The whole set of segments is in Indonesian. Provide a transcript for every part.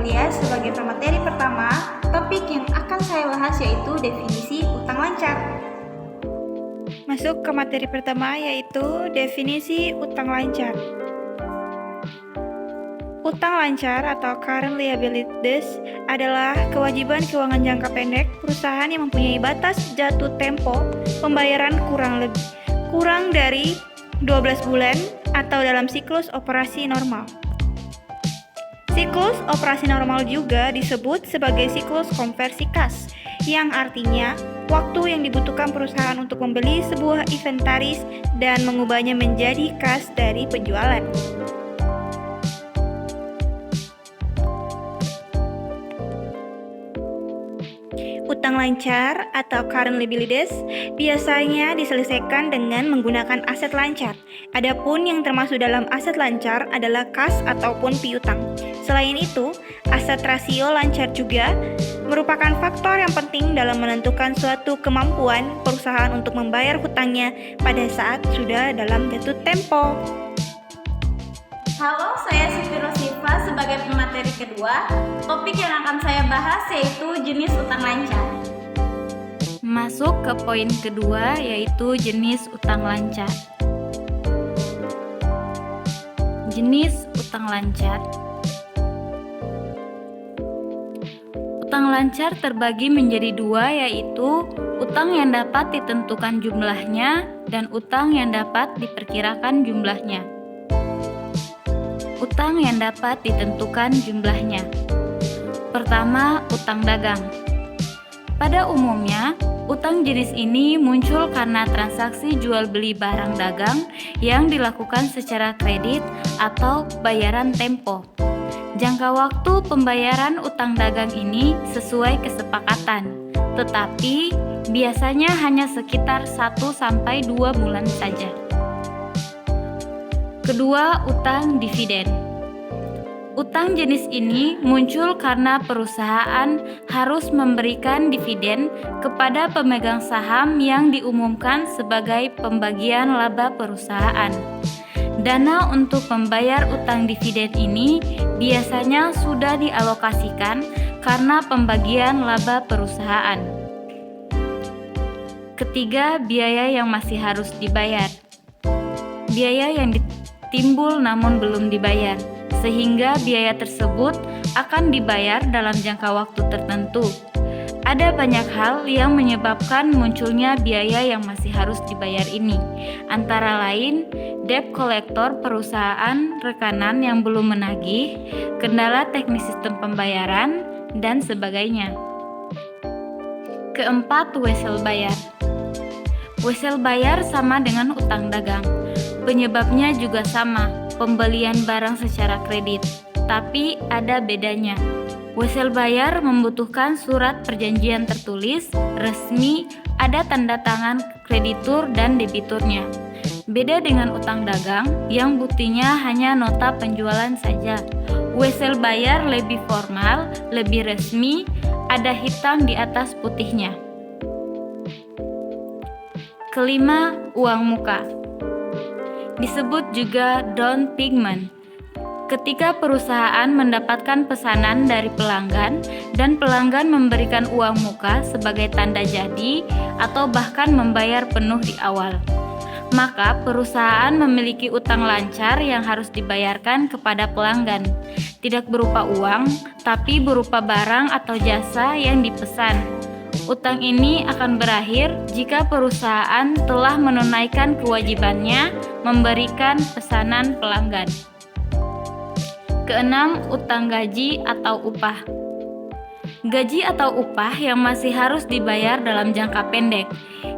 kuliah sebagai pemateri pertama, topik yang akan saya bahas yaitu definisi utang lancar. Masuk ke materi pertama yaitu definisi utang lancar. Utang lancar atau current liabilities adalah kewajiban keuangan jangka pendek perusahaan yang mempunyai batas jatuh tempo pembayaran kurang dari 12 bulan atau dalam siklus operasi normal. Siklus operasi normal juga disebut sebagai siklus konversi kas, yang artinya waktu yang dibutuhkan perusahaan untuk membeli sebuah inventaris dan mengubahnya menjadi kas dari penjualan. Utang lancar atau current liabilities biasanya diselesaikan dengan menggunakan aset lancar. Adapun yang termasuk dalam aset lancar adalah kas ataupun piutang. Selain itu, aset rasio lancar juga merupakan faktor yang penting dalam menentukan suatu kemampuan perusahaan untuk membayar hutangnya pada saat sudah dalam jatuh tempo. Halo, saya Siti Rosifa sebagai pemateri kedua. Topik yang akan saya bahas yaitu jenis utang lancar. Masuk ke poin kedua yaitu jenis utang lancar. Jenis utang lancar. Utang lancar terbagi menjadi dua yaitu utang yang dapat ditentukan jumlahnya dan utang yang dapat diperkirakan jumlahnya. Utang yang dapat ditentukan jumlahnya. Pertama, utang dagang. Pada umumnya, utang jenis ini muncul karena transaksi jual beli barang dagang yang dilakukan secara kredit atau bayaran tempo. Jangka waktu pembayaran utang dagang ini sesuai kesepakatan, tetapi biasanya hanya sekitar 1-2 bulan saja. Kedua, utang dividen. Utang jenis ini muncul karena perusahaan harus memberikan dividen kepada pemegang saham yang diumumkan sebagai pembagian laba perusahaan. Dana untuk membayar utang dividen ini biasanya sudah dialokasikan karena pembagian laba perusahaan. Ketiga, biaya yang masih harus dibayar. Biaya yang timbul namun belum dibayar, sehingga biaya tersebut akan dibayar dalam jangka waktu tertentu. Ada banyak hal yang menyebabkan munculnya biaya yang masih harus dibayar ini, antara lain debt collector perusahaan rekanan yang belum menagih, kendala teknis sistem pembayaran, dan sebagainya. Keempat, wesel bayar. Wesel bayar sama dengan utang dagang. Penyebabnya juga sama, pembelian barang secara kredit, tapi ada bedanya. Wesel bayar membutuhkan surat perjanjian tertulis, resmi, ada tanda tangan kreditur dan debiturnya. Beda dengan utang dagang yang buktinya hanya nota penjualan saja. Wesel bayar lebih formal, lebih resmi, ada hitam di atas putihnya. Kelima, uang muka. Disebut juga down payment. Ketika perusahaan mendapatkan pesanan dari pelanggan dan pelanggan memberikan uang muka sebagai tanda jadi atau bahkan membayar penuh di awal, maka perusahaan memiliki utang lancar yang harus dibayarkan kepada pelanggan. Tidak berupa uang, tapi berupa barang atau jasa yang dipesan. Utang ini akan berakhir jika perusahaan telah menunaikan kewajibannya memberikan pesanan pelanggan. Keenam, utang gaji atau upah. Gaji atau upah yang masih harus dibayar dalam jangka pendek.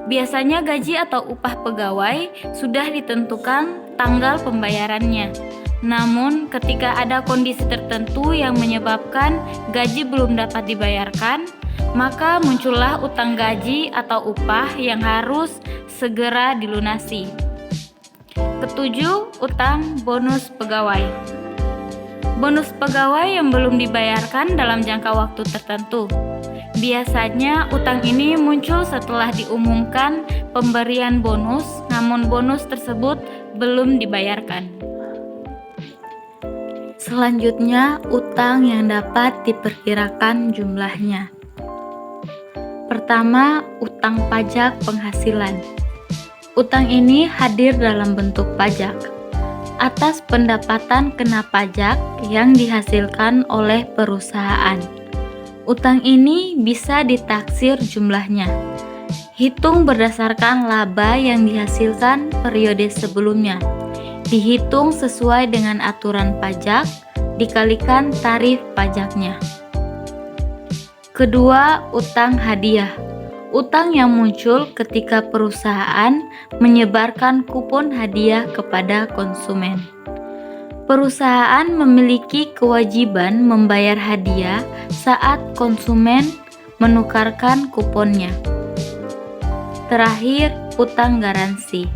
Biasanya gaji atau upah pegawai sudah ditentukan tanggal pembayarannya. Namun, ketika ada kondisi tertentu yang menyebabkan gaji belum dapat dibayarkan, maka muncullah utang gaji atau upah yang harus segera dilunasi. Ketujuh, utang bonus pegawai. Bonus pegawai yang belum dibayarkan dalam jangka waktu tertentu. Biasanya utang ini muncul setelah diumumkan pemberian bonus, namun bonus tersebut belum dibayarkan. Selanjutnya, utang yang dapat diperkirakan jumlahnya. Pertama, utang pajak penghasilan. Utang ini hadir dalam bentuk pajak atas pendapatan kena pajak yang dihasilkan oleh perusahaan. Utang ini bisa ditaksir jumlahnya. Hitung berdasarkan laba yang dihasilkan periode sebelumnya. Dihitung sesuai dengan aturan pajak, dikalikan tarif pajaknya. Kedua, utang hadiah. Utang yang muncul ketika perusahaan menyebarkan kupon hadiah kepada konsumen. Perusahaan memiliki kewajiban membayar hadiah saat konsumen menukarkan kuponnya. Terakhir, utang garansi.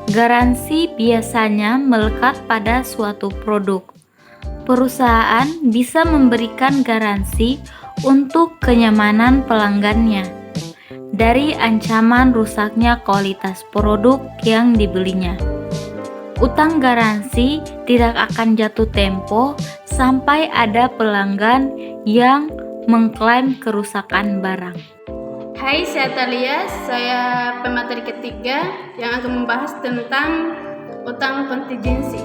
Garansi biasanya melekat pada suatu produk. Perusahaan bisa memberikan garansi untuk kenyamanan pelanggannya dari ancaman rusaknya kualitas produk yang dibelinya. Utang garansi tidak akan jatuh tempo sampai ada pelanggan yang mengklaim kerusakan barang. Hai, saya Talia, saya pemateri ketiga yang akan membahas tentang utang kontingensi.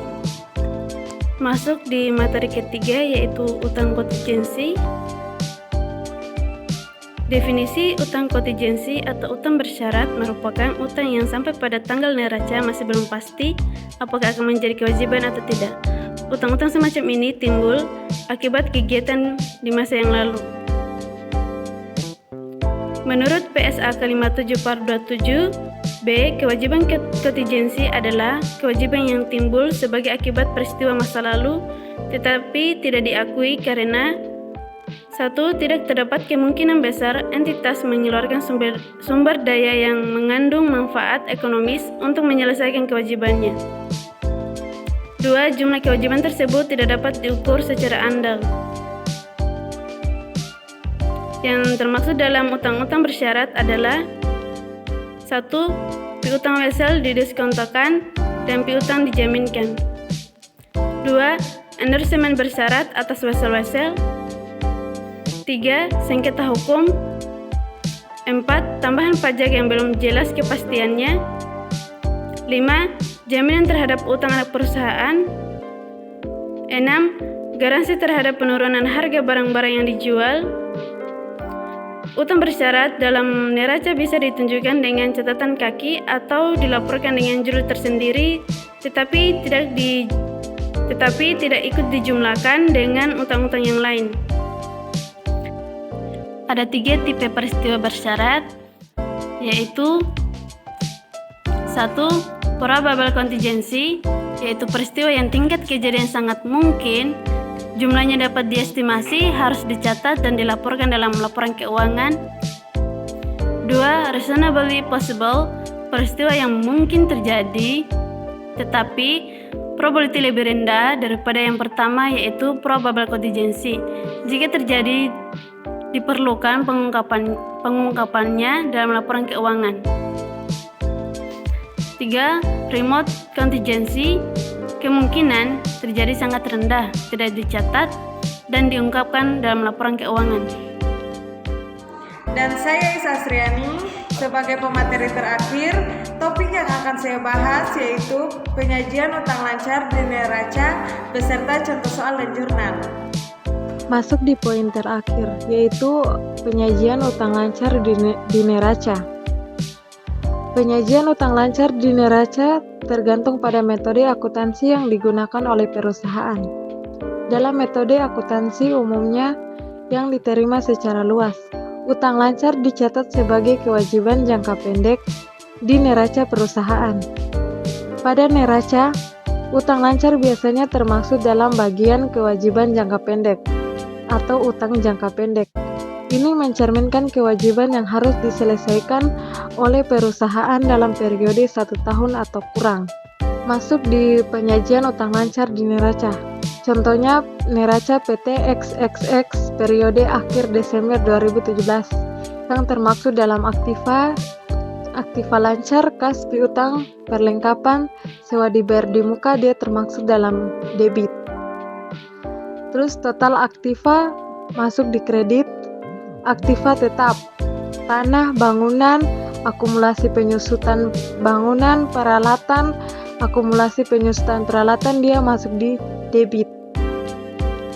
Masuk di materi ketiga yaitu utang kontingensi. Definisi utang kontingensi atau utang bersyarat merupakan utang yang sampai pada tanggal neraca masih belum pasti apakah akan menjadi kewajiban atau tidak. Utang-utang semacam ini timbul akibat kegiatan di masa yang lalu. Menurut PSA ke-57/27 B, kewajiban kontingensi adalah kewajiban yang timbul sebagai akibat peristiwa masa lalu tetapi tidak diakui karena 1. Tidak terdapat kemungkinan besar entitas mengeluarkan sumber daya yang mengandung manfaat ekonomis untuk menyelesaikan kewajibannya. 2. Jumlah kewajiban tersebut tidak dapat diukur secara andal. Yang termaksud dalam utang-utang bersyarat adalah 1. Piutang wesel didiskontokan dan piutang dijaminkan. 2. Endorsement bersyarat atas wesel-wesel. 3. Sengketa hukum. 4. Tambahan pajak yang belum jelas kepastiannya. 5. Jaminan terhadap utang anak perusahaan. 6. Garansi terhadap penurunan harga barang-barang yang dijual. Utang bersyarat dalam neraca bisa ditunjukkan dengan catatan kaki atau dilaporkan dengan judul tersendiri, tetapi tidak ikut dijumlahkan dengan utang-utang yang lain. Ada 3 tipe peristiwa bersyarat, yaitu 1. Probable contingency, yaitu peristiwa yang tingkat kejadian sangat mungkin, jumlahnya dapat diestimasi, harus dicatat dan dilaporkan dalam laporan keuangan. 2. Reasonably possible, peristiwa yang mungkin terjadi, tetapi probability lebih rendah daripada yang pertama, yaitu probable contingency. Jika terjadi, diperlukan pengungkapannya dalam laporan keuangan. 3. Remote contingency, kemungkinan terjadi sangat rendah, tidak dicatat dan diungkapkan dalam laporan keuangan. Dan saya Isa Sriani sebagai pemateri terakhir, topik yang akan saya bahas yaitu penyajian utang lancar di neraca beserta contoh soal dan jurnal. Masuk di poin terakhir, yaitu penyajian utang lancar di neraca. Penyajian utang lancar di neraca tergantung pada metode akuntansi yang digunakan oleh perusahaan. Dalam metode akuntansi umumnya yang diterima secara luas, utang lancar dicatat sebagai kewajiban jangka pendek di neraca perusahaan. Pada neraca, utang lancar biasanya termasuk dalam bagian kewajiban jangka pendek atau utang jangka pendek. Ini mencerminkan kewajiban yang harus diselesaikan oleh perusahaan dalam periode 1 tahun atau kurang. Masuk di penyajian utang lancar di neraca. Contohnya neraca PT XXX periode akhir Desember 2017 yang termaksud dalam aktiva lancar, kas piutang, perlengkapan, sewa dibayar di muka, dia termaksud dalam debit. Terus total aktiva masuk di kredit. Aktiva tetap, tanah, bangunan, akumulasi penyusutan bangunan, peralatan, akumulasi penyusutan peralatan dia masuk di debit.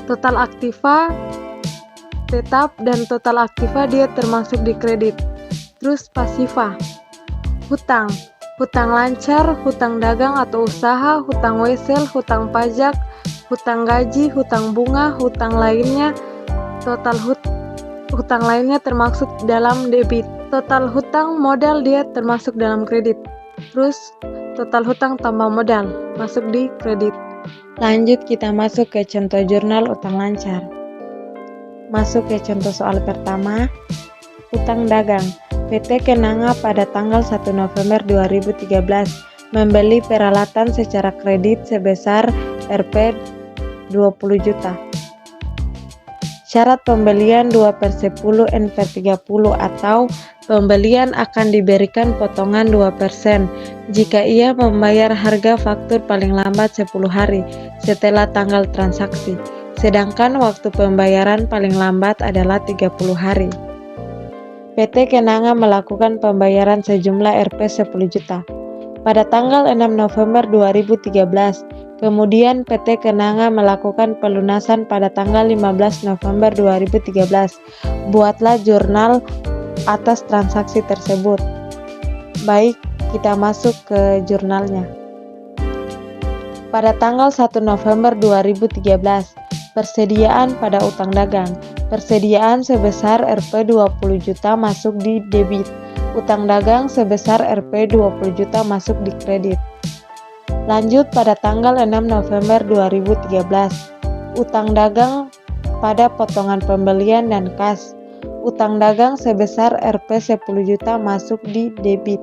Total aktiva tetap dan total aktiva dia termasuk di kredit. Terus pasiva, hutang, hutang lancar, hutang dagang atau usaha, hutang wesel, hutang pajak, hutang gaji, hutang bunga, hutang lainnya. Total hutang lainnya termasuk dalam debit. Total hutang modal dia termasuk dalam kredit. Terus total hutang tambah modal masuk di kredit. Lanjut kita masuk ke contoh jurnal utang lancar. Masuk ke contoh soal pertama, utang dagang. PT Kenanga pada tanggal 1 November 2013 membeli peralatan secara kredit sebesar Rp 20 juta. Syarat pembelian 2/10 N/30 atau pembelian akan diberikan potongan 2% jika ia membayar harga faktur paling lambat 10 hari setelah tanggal transaksi. Sedangkan waktu pembayaran paling lambat adalah 30 hari. PT Kenanga melakukan pembayaran sejumlah Rp 10 juta pada tanggal 6 November 2013. Kemudian PT Kenanga melakukan pelunasan pada tanggal 15 November 2013. Buatlah jurnal atas transaksi tersebut. Baik, kita masuk ke jurnalnya. Pada tanggal 1 November 2013, persediaan pada utang dagang. Persediaan sebesar Rp 20 juta masuk di debit. Utang dagang sebesar Rp 20 juta masuk di kredit. Lanjut pada tanggal 6 November 2013. Utang dagang pada potongan pembelian dan kas. Utang dagang sebesar Rp 10 juta masuk di debit.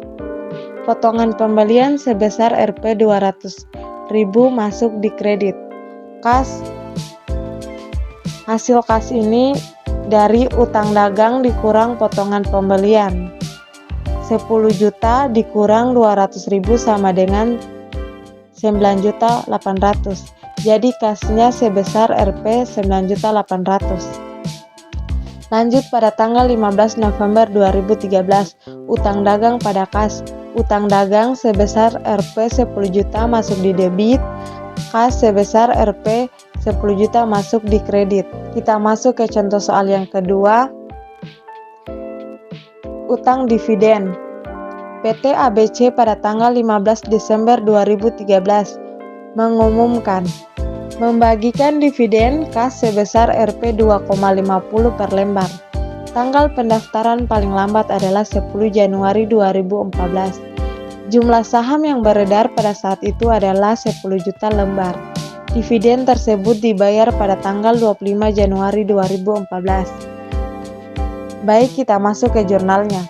Potongan pembelian sebesar Rp 200.000 masuk di kredit. Kas. Hasil kas ini dari utang dagang dikurang potongan pembelian. 10 juta dikurang 200.000 sama dengan 9.800.000. Jadi kasnya sebesar Rp 9.800.000. Lanjut pada tanggal 15 November 2013, utang dagang pada kas. Utang dagang sebesar Rp 10 juta masuk di debit. Kas sebesar Rp 10 juta masuk di kredit. Kita masuk ke contoh soal yang kedua. Utang dividen. PT ABC pada tanggal 15 Desember 2013 mengumumkan membagikan dividen kas sebesar Rp 2,50 per lembar. Tanggal pendaftaran paling lambat adalah 10 Januari 2014. Jumlah saham yang beredar pada saat itu adalah 10 juta lembar. Dividen tersebut dibayar pada tanggal 25 Januari 2014. Baik, kita masuk ke jurnalnya.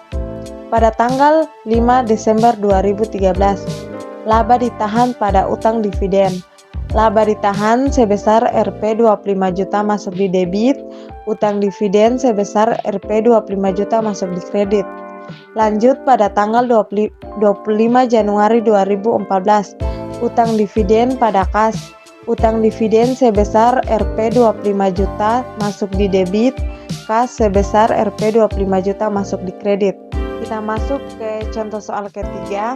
Pada tanggal 5 Desember 2013, laba ditahan pada utang dividen. Laba ditahan sebesar Rp 25 juta masuk di debit, utang dividen sebesar Rp 25 juta masuk di kredit. Lanjut pada tanggal 25 Januari 2014, utang dividen pada kas. Utang dividen sebesar Rp 25 juta masuk di debit, kas sebesar Rp 25 juta masuk di kredit. Kita masuk ke contoh soal ketiga.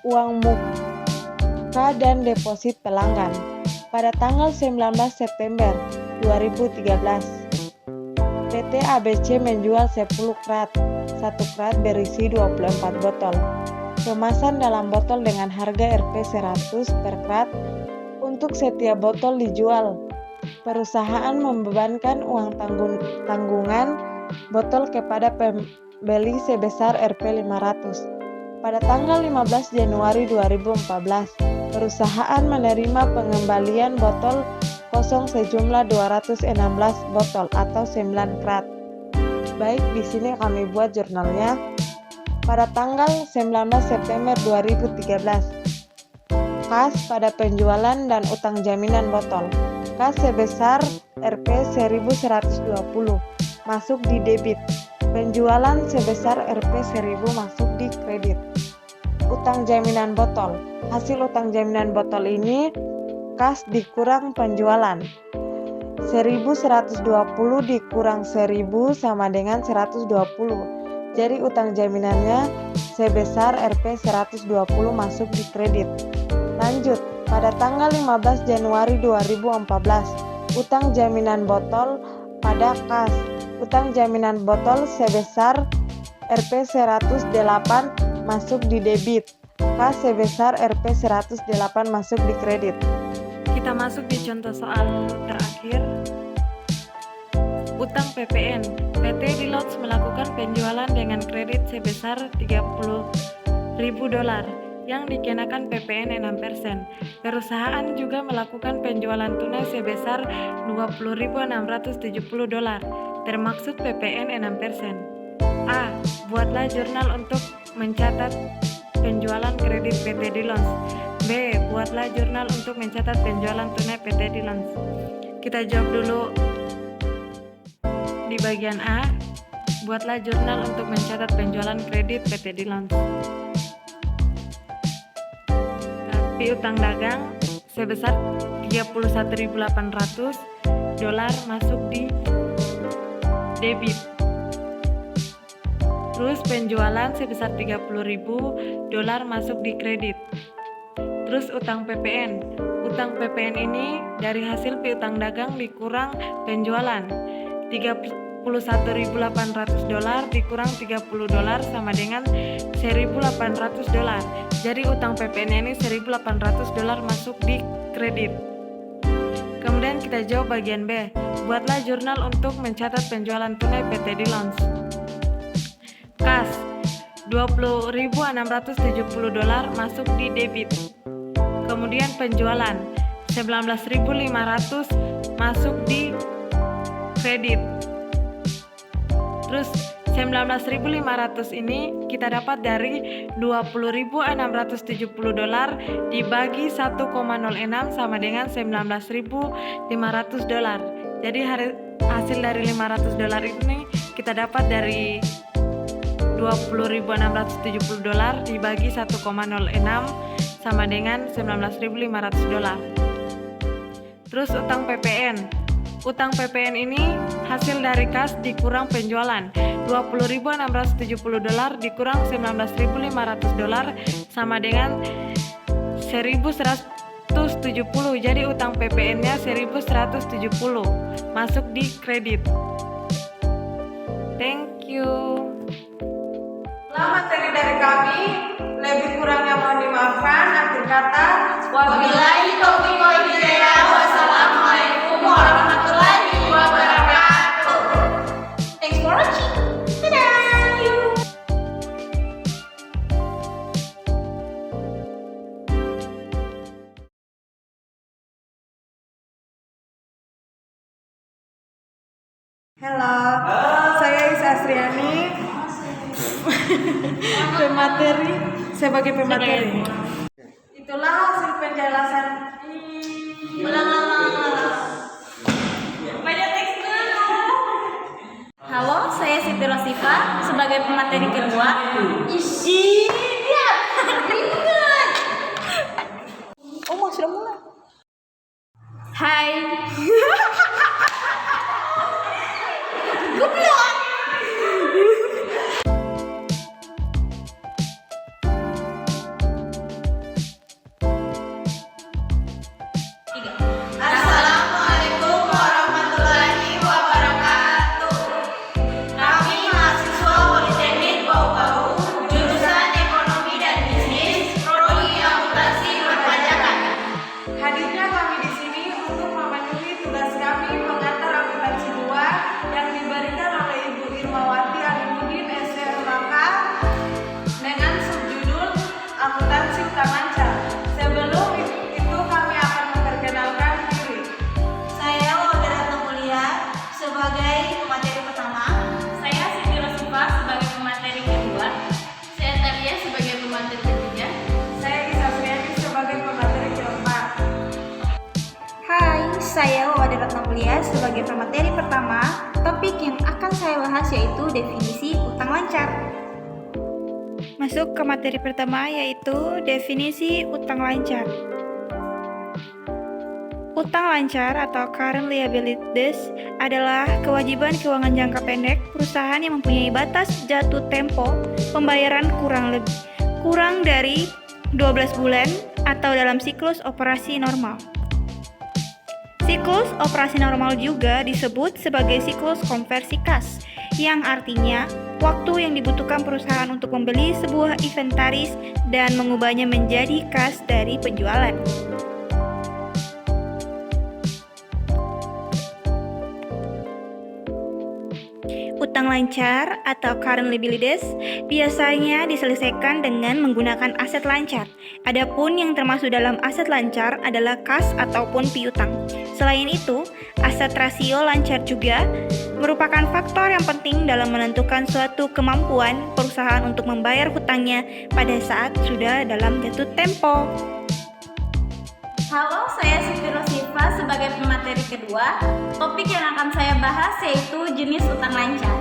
Uang muka dan deposit pelanggan. Pada tanggal 19 September 2013, PT ABC menjual 10 krat. 1 krat berisi 24 botol. Kemasan dalam botol dengan harga Rp 100 per krat. Untuk setiap botol dijual, perusahaan membebankan uang tanggungan botol kepada pembeli sebesar Rp 500. Pada tanggal 15 Januari 2014, perusahaan menerima pengembalian botol kosong sejumlah 216 botol atau 9 krat. Baik, di sini kami buat jurnalnya. Pada tanggal 19 September 2013, kas pada penjualan dan utang jaminan botol. Kas sebesar Rp 1.120 masuk di debit. Penjualan sebesar Rp 1.000 masuk di kredit. Utang jaminan botol. Hasil utang jaminan botol ini kas dikurang penjualan. 1.120 dikurang 1.000 sama dengan 120. Jadi utang jaminannya sebesar Rp 120 masuk di kredit. Lanjut, pada tanggal 15 Januari 2014, utang jaminan botol pada kas. Utang jaminan botol sebesar Rp 108 masuk di debit. Kas sebesar Rp 108 masuk di kredit. Kita masuk di contoh soal terakhir. Utang PPN. PT Deloitte melakukan penjualan dengan kredit sebesar $30.000 yang dikenakan PPN 6%. Perusahaan juga melakukan penjualan tunai sebesar $20.670 termaksud PPN 6%. A. Buatlah jurnal untuk mencatat penjualan kredit PT Deloitte. B. Buatlah jurnal untuk mencatat penjualan tunai PT Deloitte. Kita jawab dulu di bagian A. Buatlah jurnal untuk mencatat penjualan kredit PT Deloitte. Tapi utang dagang sebesar $31.800 masuk di debit. Terus penjualan sebesar $30.000 masuk di kredit. Terus utang PPN. Utang PPN ini dari hasil piutang dagang dikurang penjualan. $31.800 dikurang $30 sama dengan $1.800. Jadi utang PPN ini $1.800 masuk di kredit. Kemudian kita jawab bagian B. Buatlah jurnal untuk mencatat penjualan tunai PT Deloitte. Kas $20.670 masuk di debit. Kemudian penjualan $19.500 masuk di kredit. Terus 19.500 ini kita dapat dari $20.670 dibagi 1,06 sama dengan $19.500. Jadi hasil dari $500 ini kita dapat dari $20.670 dibagi 1,06 sama dengan $19.500. Terus utang PPN. Utang PPN ini hasil dari kas dikurang penjualan. $20.670 dikurang $19.500 sama dengan 1.170. Jadi utang PPN-nya 1.170 masuk di kredit. Thank you. Materi dari kami, lebih kurangnya mohon dimaafkan. Akhir kata, wabillahi taufiq wal hidayah. Wassalamualaikum warahmatullahi wabarakatuh. Thanks for watching. Dadah. Halo, saya Isa Asriani. Sebagai pemateri. Itulah hasil penjelasan. Halo, saya Siti Rosifa sebagai pemateri kedua. Sudah mulai. Hai. Assalamualaikum warahmatullahi wabarakatuh. Kami mahasiswa Politeknik Bau-Bau, jurusan Ekonomi dan Bisnis, Prodi Akuntansi Perpajakan. Hadirnya kami di sini untuk memenuhi tugas kami pengantar akuntansi 2 yang diberikan oleh Ibu Irmawati Alimudin SMK dengan subjudul Akuntansi Utang Lancar. Sebelum itu kami akan memperkenalkan diri. Saya Wahda Ratna Mulia sebagai pemateri pertama. Saya Siti Rosifa sebagai pemateri kedua. Saya Talia sebagai pemateri ketiga. Saya Isa Asriani sebagai pemateri keempat. Hai, saya Wahda Ratna Mulia sebagai pemateri pertama. Topik yang akan saya bahas yaitu definisi utang lancar. Masuk ke materi pertama yaitu definisi utang lancar. Utang lancar atau current liabilities adalah kewajiban keuangan jangka pendek perusahaan yang mempunyai batas jatuh tempo pembayaran kurang dari 12 bulan atau dalam siklus operasi normal. Siklus operasi normal juga disebut sebagai siklus konversi kas, yang artinya waktu yang dibutuhkan perusahaan untuk membeli sebuah inventaris dan mengubahnya menjadi kas dari penjualan. Utang lancar atau current liabilities biasanya diselesaikan dengan menggunakan aset lancar. Adapun yang termasuk dalam aset lancar adalah kas ataupun piutang. Selain itu, aset rasio lancar juga merupakan faktor yang penting dalam menentukan suatu kemampuan perusahaan untuk membayar hutangnya pada saat sudah dalam jatuh tempo. Halo, saya Siti Rosifa sebagai pemateri kedua. Topik yang akan saya bahas yaitu jenis utang lancar.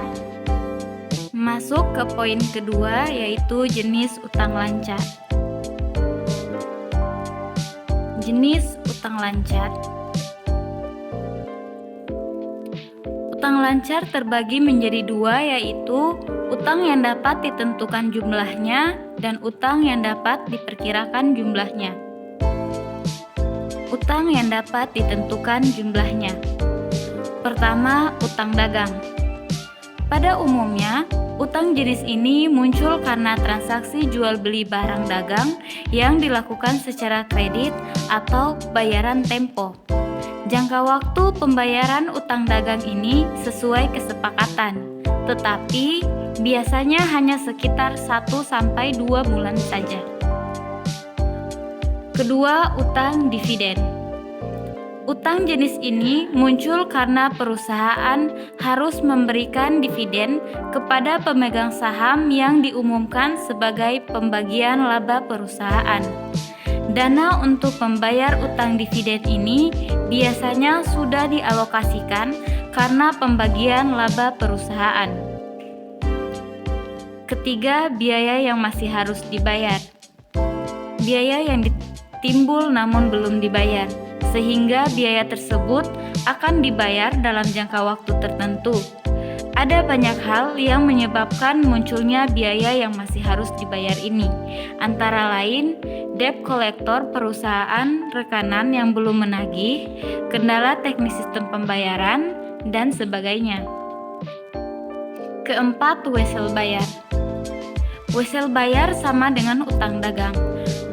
Masuk ke poin kedua yaitu jenis utang lancar. Jenis utang lancar. Utang lancar terbagi menjadi dua yaitu utang yang dapat ditentukan jumlahnya dan utang yang dapat diperkirakan jumlahnya. Utang yang dapat ditentukan jumlahnya. Pertama, utang dagang. Pada umumnya, utang jenis ini muncul karena transaksi jual beli barang dagang yang dilakukan secara kredit atau bayaran tempo. Jangka waktu pembayaran utang dagang ini sesuai kesepakatan, tetapi biasanya hanya sekitar 1-2 bulan saja. Kedua, utang dividen. Utang jenis ini muncul karena perusahaan harus memberikan dividen kepada pemegang saham yang diumumkan sebagai pembagian laba perusahaan. Dana untuk membayar utang dividen ini biasanya sudah dialokasikan karena pembagian laba perusahaan. Ketiga, biaya yang masih harus dibayar. Biaya yang timbul namun belum dibayar, sehingga biaya tersebut akan dibayar dalam jangka waktu tertentu. Ada banyak hal yang menyebabkan munculnya biaya yang masih harus dibayar ini, antara lain debt collector perusahaan rekanan yang belum menagih, kendala teknis sistem pembayaran, dan sebagainya. Keempat, wesel bayar. Wesel bayar sama dengan utang dagang.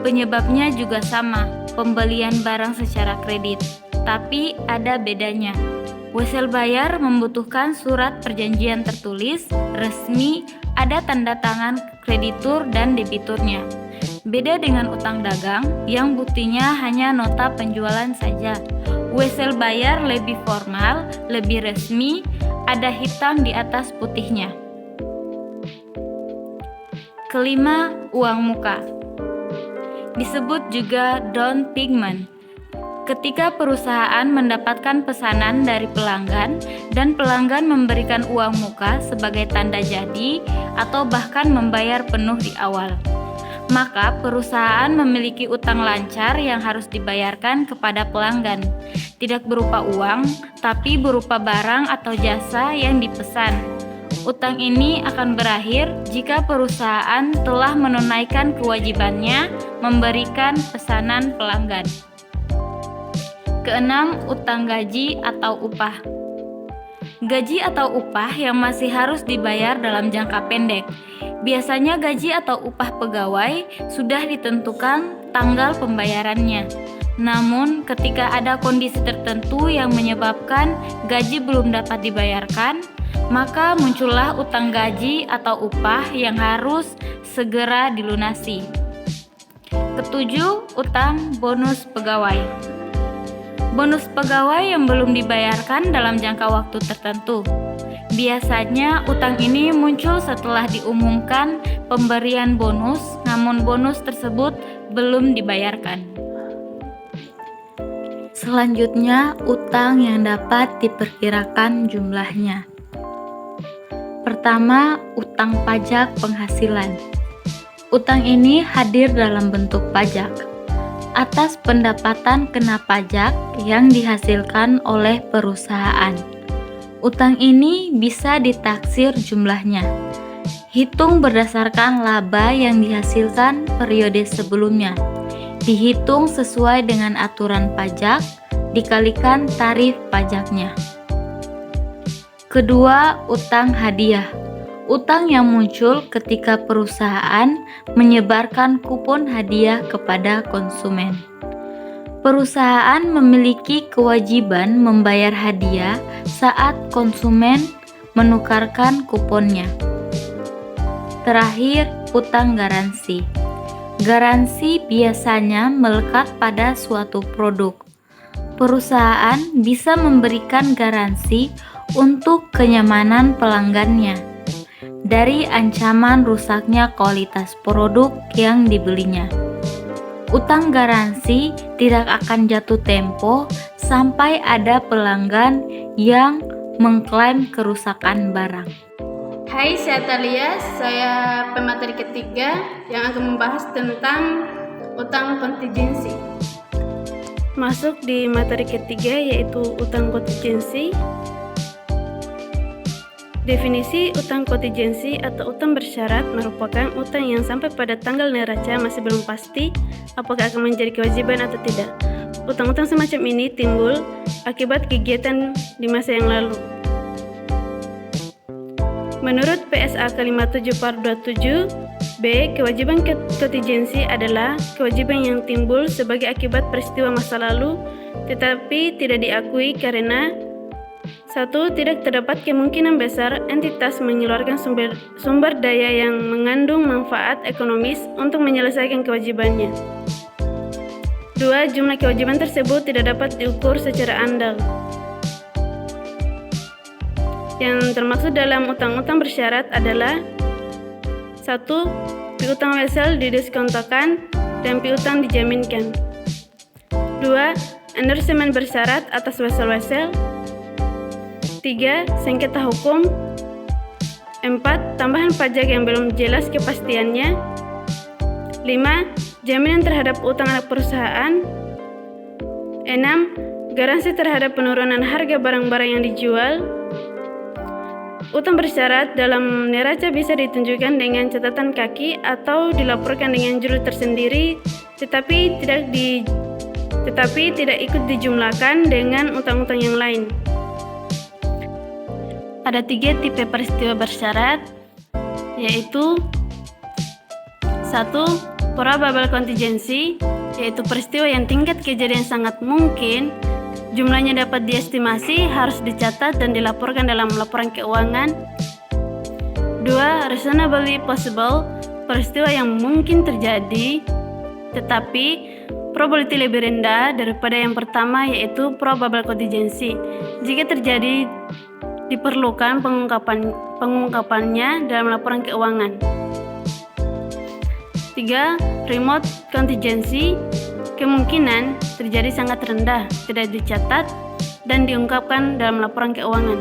Penyebabnya juga sama, pembelian barang secara kredit, tapi ada bedanya. Wesel bayar membutuhkan surat perjanjian tertulis, resmi, ada tanda tangan kreditur dan debiturnya. Beda dengan utang dagang yang buktinya hanya nota penjualan saja. Wesel bayar lebih formal, lebih resmi, ada hitam di atas putihnya. Kelima, uang muka. Disebut juga down payment. Ketika perusahaan mendapatkan pesanan dari pelanggan dan pelanggan memberikan uang muka sebagai tanda jadi atau bahkan membayar penuh di awal, maka perusahaan memiliki utang lancar yang harus dibayarkan kepada pelanggan. Tidak berupa uang, tapi berupa barang atau jasa yang dipesan. Utang ini akan berakhir jika perusahaan telah menunaikan kewajibannya memberikan pesanan pelanggan. Keenam, utang gaji atau upah. Gaji atau upah yang masih harus dibayar dalam jangka pendek. Biasanya gaji atau upah pegawai sudah ditentukan tanggal pembayarannya. Namun, ketika ada kondisi tertentu yang menyebabkan gaji belum dapat dibayarkan, maka muncullah utang gaji atau upah yang harus segera dilunasi. Ketujuh, utang bonus pegawai. Bonus pegawai yang belum dibayarkan dalam jangka waktu tertentu. Biasanya utang ini muncul setelah diumumkan pemberian bonus, namun bonus tersebut belum dibayarkan. Selanjutnya, utang yang dapat diperkirakan jumlahnya. Pertama, utang pajak penghasilan. Utang ini hadir dalam bentuk pajak. atas pendapatan kena pajak yang dihasilkan oleh perusahaan. Utang ini bisa ditaksir jumlahnya. Hitung berdasarkan laba yang dihasilkan periode sebelumnya. Dihitung sesuai dengan aturan pajak, dikalikan tarif pajaknya. Kedua, utang hadiah. Utang yang muncul ketika perusahaan menyebarkan kupon hadiah kepada konsumen. Perusahaan memiliki kewajiban membayar hadiah saat konsumen menukarkan kuponnya. Terakhir, utang garansi. Garansi biasanya melekat pada suatu produk. Perusahaan bisa memberikan garansi untuk kenyamanan pelanggannya dari ancaman rusaknya kualitas produk yang dibelinya. Utang garansi tidak akan jatuh tempo sampai ada pelanggan yang mengklaim kerusakan barang. Hai, saya Talia, saya pemateri ketiga yang akan membahas tentang utang kontingensi. Masuk di materi ketiga yaitu utang kontingensi. Definisi utang kontingensi atau utang bersyarat merupakan utang yang sampai pada tanggal neraca masih belum pasti apakah akan menjadi kewajiban atau tidak. Utang-utang semacam ini timbul akibat kegiatan di masa yang lalu. Menurut PSA ke-57/27 B, kewajiban kontingensi adalah kewajiban yang timbul sebagai akibat peristiwa masa lalu tetapi tidak diakui karena 1. Tidak terdapat kemungkinan besar entitas mengeluarkan sumber daya yang mengandung manfaat ekonomis untuk menyelesaikan kewajibannya. 2. Jumlah kewajiban tersebut tidak dapat diukur secara andal. Yang termaksud dalam utang-utang bersyarat adalah 1. Piutang wesel didiskontokan dan piutang dijaminkan. 2. Endorsement bersyarat atas wesel-wesel. 3. Sengketa hukum. 4. Tambahan pajak yang belum jelas kepastiannya. 5. Jaminan terhadap utang anak perusahaan. 6. Garansi terhadap penurunan harga barang-barang yang dijual. Utang bersyarat dalam neraca bisa ditunjukkan dengan catatan kaki atau dilaporkan dengan judul tersendiri, tetapi tidak ikut dijumlahkan dengan utang-utang yang lain. Ada 3 tipe peristiwa bersyarat, yaitu 1. Probable contingency, yaitu peristiwa yang tingkat kejadian sangat mungkin, jumlahnya dapat diestimasi, harus dicatat dan dilaporkan dalam laporan keuangan. 2. Reasonably possible, peristiwa yang mungkin terjadi, tetapi probability lebih rendah daripada yang pertama, yaitu probable contingency. Jika terjadi, diperlukan pengungkapannya dalam laporan keuangan. 3. Remote contingency, kemungkinan terjadi sangat rendah, tidak dicatat dan diungkapkan dalam laporan keuangan.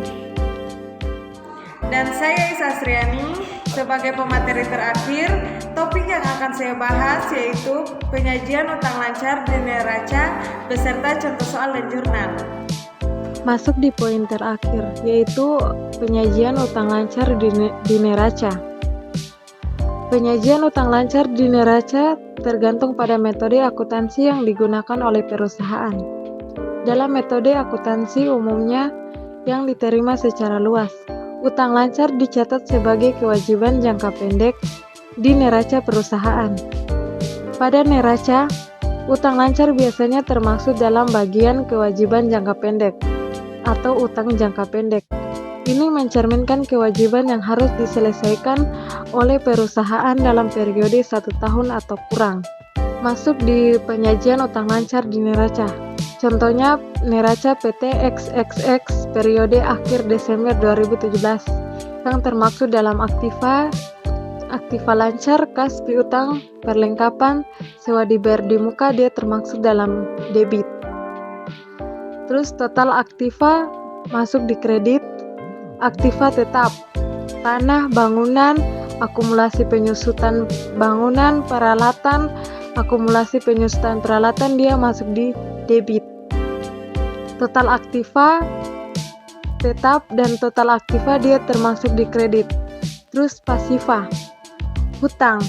Dan saya Isa Sriani sebagai pemateri terakhir, topik yang akan saya bahas yaitu penyajian utang lancar di neraca beserta contoh soal dan jurnal. Masuk di poin terakhir, yaitu penyajian utang lancar di neraca. Penyajian utang lancar di neraca tergantung pada metode akuntansi yang digunakan oleh perusahaan. Dalam metode akuntansi umumnya yang diterima secara luas, utang lancar dicatat sebagai kewajiban jangka pendek di neraca perusahaan. Pada neraca, utang lancar biasanya termasuk dalam bagian kewajiban jangka pendek atau utang jangka pendek. Ini mencerminkan kewajiban yang harus diselesaikan oleh perusahaan dalam periode 1 tahun atau kurang. Masuk di penyajian utang lancar di neraca. Contohnya neraca PT XXX periode akhir Desember 2017 yang termaksud dalam aktiva lancar, kas piutang, perlengkapan, sewa dibayar di muka, dia termaksud dalam debit. Terus total aktiva masuk di kredit, aktiva tetap, tanah, bangunan, akumulasi penyusutan bangunan, peralatan, akumulasi penyusutan peralatan dia masuk di debit. Total aktiva tetap dan total aktiva dia termasuk di kredit. Terus pasiva, hutang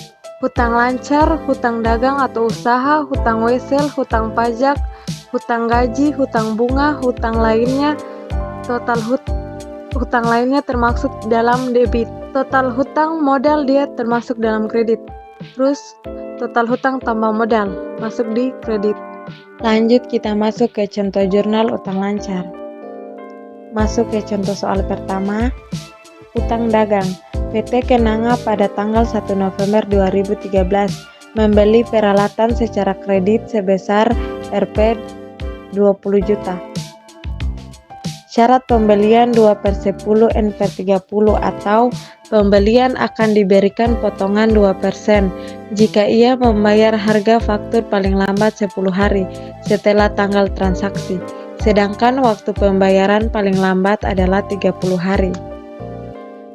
lancar, hutang dagang atau usaha, hutang wesel, hutang pajak, hutang gaji, hutang bunga, hutang lainnya. Total hutang lainnya termasuk dalam debit. Total hutang modal dia termasuk dalam kredit. Terus total hutang tambah modal masuk di kredit. Lanjut kita masuk ke contoh jurnal utang lancar. Masuk ke contoh soal pertama, utang dagang. PT Kenanga pada tanggal 1 November 2013 membeli peralatan secara kredit sebesar Rp 20 juta. Syarat pembelian 2/10 N/30 atau pembelian akan diberikan potongan 2% jika ia membayar harga faktur paling lambat 10 hari setelah tanggal transaksi, sedangkan waktu pembayaran paling lambat adalah 30 hari.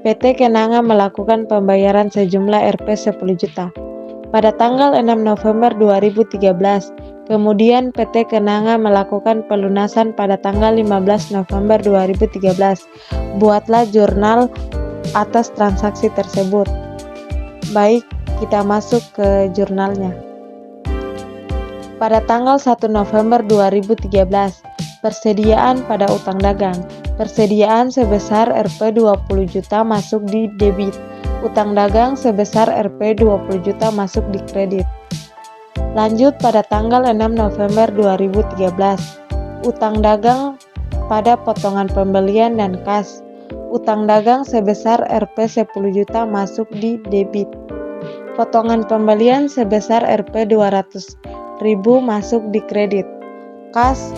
PT Kenanga melakukan pembayaran sejumlah Rp 10 juta pada tanggal 6 November 2013. Kemudian PT Kenanga melakukan pelunasan pada tanggal 15 November 2013. Buatlah jurnal atas transaksi tersebut. Baik, kita masuk ke jurnalnya. Pada tanggal 1 November 2013, persediaan pada utang dagang. Persediaan sebesar Rp 20 juta masuk di debit. Utang dagang sebesar Rp 20 juta masuk di kredit. Lanjut pada tanggal 6 November 2013, utang dagang pada potongan pembelian dan kas. Utang dagang sebesar Rp 10 juta masuk di debit. Potongan pembelian sebesar Rp 200.000 masuk di kredit. Kas.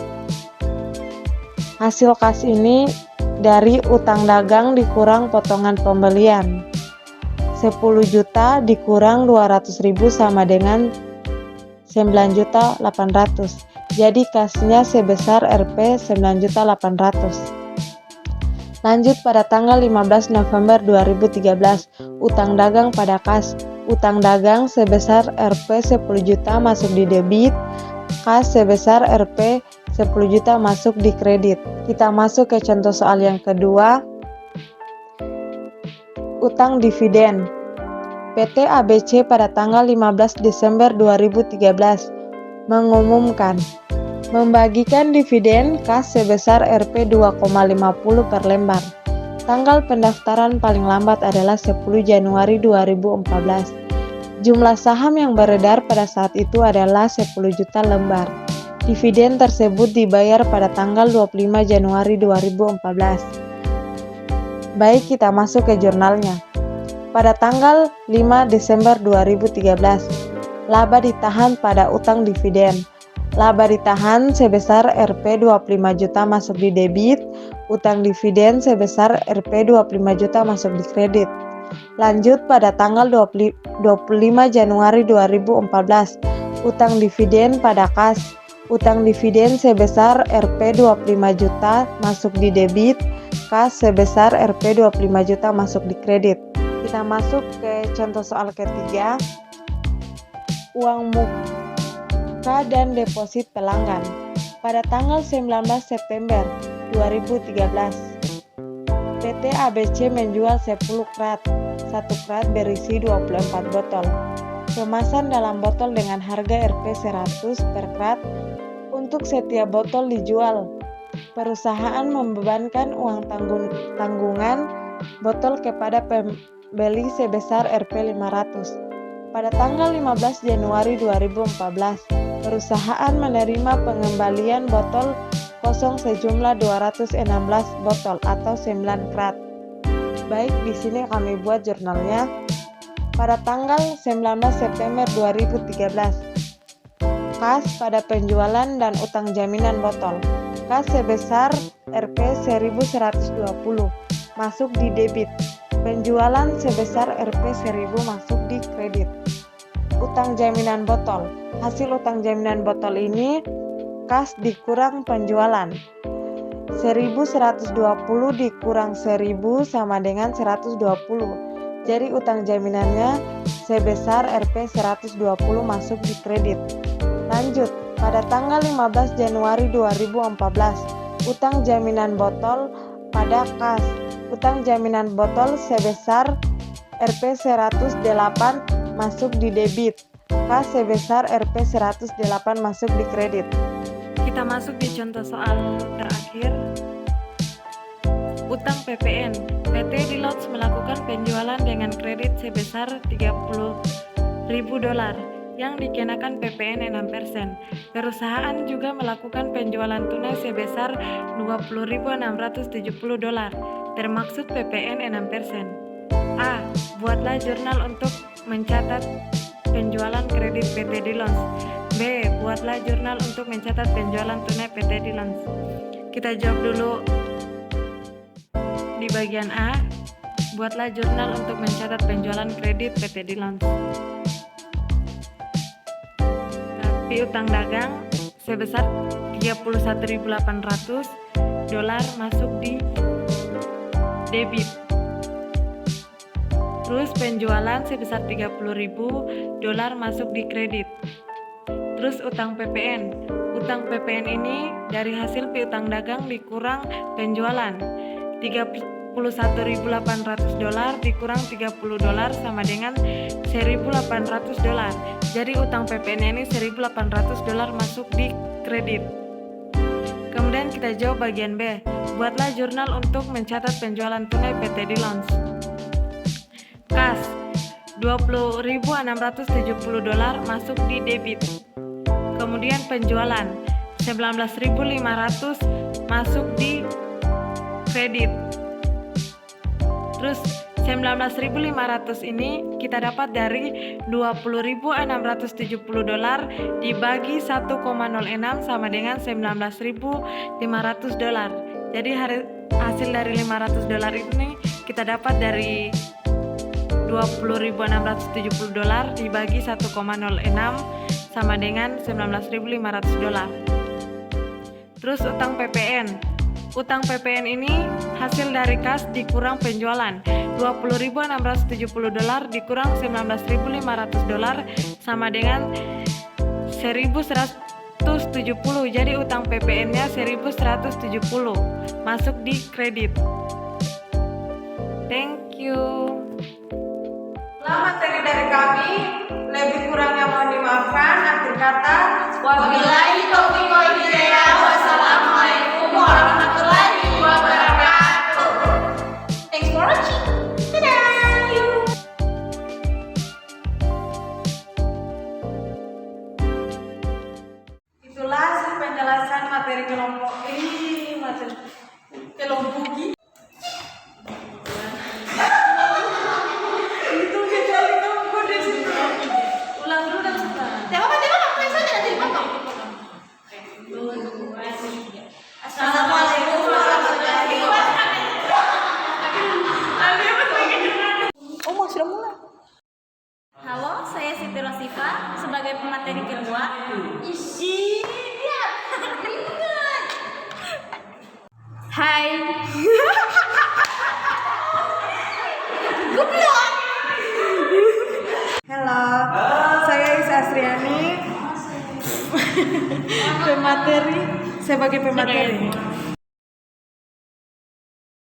Hasil kas ini dari utang dagang dikurang potongan pembelian. 10 juta dikurang 200.000 sama dengan 9.800.000. Jadi kasnya sebesar Rp 9.800.000. Lanjut pada tanggal 15 November 2013, utang dagang pada kas. Utang dagang sebesar Rp 10 juta masuk di debit. Kas sebesar Rp 10 juta masuk di kredit. Kita masuk ke contoh soal yang kedua. Utang dividen. PT ABC pada tanggal 15 Desember 2013 mengumumkan membagikan dividen kas sebesar Rp 2,50 per lembar. Tanggal pendaftaran paling lambat adalah 10 Januari 2014. Jumlah saham yang beredar pada saat itu adalah 10 juta lembar. Dividen tersebut dibayar pada tanggal 25 Januari 2014. Baik, kita masuk ke jurnalnya. Pada tanggal 5 Desember 2013, laba ditahan pada utang dividen. Laba ditahan sebesar Rp 25 juta masuk di debit, utang dividen sebesar Rp 25 juta masuk di kredit. Lanjut pada tanggal 25 Januari 2014, utang dividen pada kas. Utang dividen sebesar Rp 25 juta masuk di debit, kas sebesar Rp 25 juta masuk di kredit. Kita masuk ke contoh soal ketiga. Uang muka dan deposit pelanggan. Pada tanggal 19 September 2013, PT ABC menjual 10 krat. 1 krat berisi 24 botol. Kemasan dalam botol dengan harga Rp 100 per krat. Untuk setiap botol dijual, perusahaan membebankan uang tanggungan botol kepada pembeli sebesar Rp 500. Pada tanggal 15 Januari 2014, perusahaan menerima pengembalian botol kosong sejumlah 216 botol atau 9 krat. Baik, di sini kami buat jurnalnya. Pada tanggal 19 September 2013, kas pada penjualan dan utang jaminan botol. Kas sebesar Rp 1.120 masuk di debit. Penjualan sebesar Rp 1.000 masuk di kredit. Utang jaminan botol. Hasil utang jaminan botol ini kas dikurang penjualan. 1.120 dikurang 1.000 sama dengan 120. Jadi utang jaminannya sebesar Rp 120 masuk di kredit. Lanjut, pada tanggal 15 Januari 2014, utang jaminan botol pada kas. Utang jaminan botol sebesar Rp 108 masuk di debit. Kas sebesar Rp 108 masuk di kredit. Kita masuk di contoh soal terakhir. Utang PPN. PT Deloitte melakukan penjualan dengan kredit sebesar $30.000 yang dikenakan PPN 6%. Perusahaan juga melakukan penjualan tunai sebesar $20.670, termaksud PPN 6%. A. Buatlah jurnal untuk mencatat penjualan kredit PT Deloitte. B. Buatlah jurnal untuk mencatat penjualan tunai PT Deloitte. Kita jawab dulu di bagian A. Buatlah jurnal untuk mencatat penjualan kredit PT Deloitte. Tapi utang dagang sebesar $31.800 masuk di debit. Terus penjualan sebesar $30.000 masuk di kredit. Terus utang PPN. Utang PPN ini dari hasil piutang dagang dikurang penjualan. $31.800 dikurang $30 sama dengan $1.800. Jadi utang PPN ini $1.800 masuk di kredit. Kemudian kita jawab bagian B. Buatlah jurnal untuk mencatat penjualan tunai PT Deloitte. Kas $20.670 masuk di debit. Kemudian penjualan $19.500 masuk di kredit. Terus 19.500 ini kita dapat dari $20.670 dibagi 1,06 sama dengan $19.500. Jadi hasil dari $500 ini kita dapat dari $20.670 dibagi 1,06 sama dengan $19.500. Terus utang PPN. Utang PPN ini hasil dari kas dikurang penjualan. $20.670 dikurang $19.500 sama dengan 1.170. Jadi utang PPN-nya 1.170 masuk di kredit. Thank you. Materi dari kami, lebih kurangnya mohon dimaafkan. Akhir kata, wabillahi taufiq wal hidayah. Wassalamualaikum warahmatullahi wabarakatuh. Thanks for watching. Dadah. Itulah penjelasan materi kelompok ini, materi kelompok ini. Assalamualaikum warahmatullahi wabarakatuh. Oh, sudah mulai. Halo, saya Siti Rosifa sebagai pemateri kedua. Hai. Halo, saya Isa Asriani, pemateri sebagai pemateri.